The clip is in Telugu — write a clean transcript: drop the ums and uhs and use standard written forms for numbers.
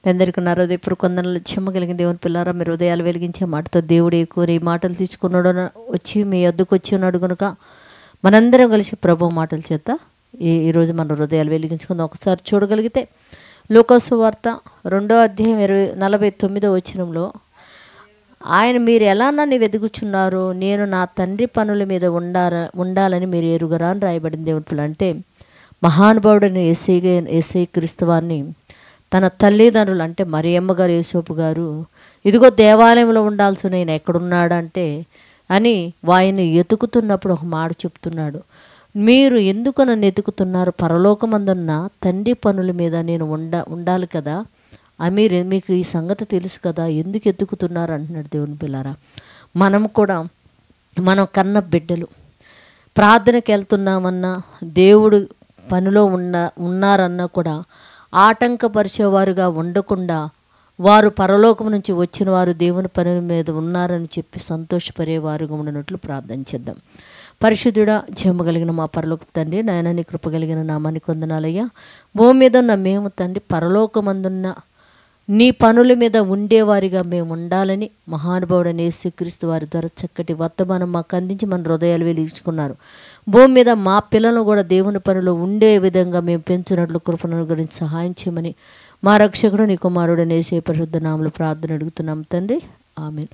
అందరికీ నా హృదయపూర్వక వందనాలు. చెమ్మగలిగిన దేవుని పిల్లారా, మీరు హృదయాలు వెలిగించే మాటతో దేవుడు ఎక్కువ ఈ మాటలు తీసుకున్నాడు వచ్చి మీ వద్దకు వచ్చి ఉన్నాడు కనుక మనందరం కలిసి ప్రభు మాటల చేత ఈరోజు మన హృదయాలు వెలిగించుకుందాం. ఒకసారి చూడగలిగితే లూకాసు వార్త 2వ అధ్యాయం 49వ వచనంలో ఆయన, మీరు ఎలా నన్ను వెతుకుచున్నారు, నేను నా తండ్రి పనుల మీద ఉండాలని మీరు ఎరుగరా అని రాయబడింది. దేవుని పిల్ల అంటే మహానుభావుడైన యేసయ్య క్రీస్తు వారిని తన తల్లిదండ్రులు అంటే మరియమ్మ గారు, యేసోపు గారు, ఇదిగో దేవాలయంలో ఉండాల్సిన నేను ఎక్కడున్నాడంటే అని వాయిని ఎతుకుతున్నప్పుడు ఒక మాట చెప్తున్నాడు. మీరు ఎందుకు నన్ను ఎతుకుతున్నారు, పరలోకమందున్న తండ్రి పనుల మీద నేను ఉండాలి కదా, మీకు ఈ సంగతి తెలుసు కదా, ఎందుకు ఎత్తుకుతున్నారు అంటున్నాడు. దేవుని పిల్లారా, మనం కన్న బిడ్డలు ప్రార్థనకి వెళ్తున్నామన్నా, దేవుడు పనిలో ఉన్నారన్నా కూడా ఆటంకపరిచేవారుగా ఉండకుండా వారు పరలోకం నుంచి వచ్చిన వారు దేవుని పని మీద ఉన్నారని చెప్పి సంతోషపడేవారుగా ఉండనట్లు ప్రార్థన చేద్దాం. పరిశుద్ధుడా, జయమగలిగిన మా పరలోక తండ్రి, నాయన నీ కృప కలిగిన నామానికి వందనాలయ్యా. భూమి మీద ఉన్న మేము తండ్రి పరలోకమందున్న నీ పనుల మీద ఉండేవారిగా మేము ఉండాలని మహానుభావుడైన యేసుక్రీస్తు వారి ద్వారా చక్కటి వర్తమానం మాకు అందించి మన హృదయాలు వెలిగించుకున్నారు. భూమి మీద మా పిల్లలను కూడా దేవుని పనిలో ఉండే విధంగా మేము పెంచినట్లు కృపను గురించి సహాయం చేయమని మా రక్షకుడు నీ కుమారుడైన యేసయ్య పరిశుద్ధ నామములో ప్రార్థన అడుగుతున్నాం తండ్రి, ఆమేన్.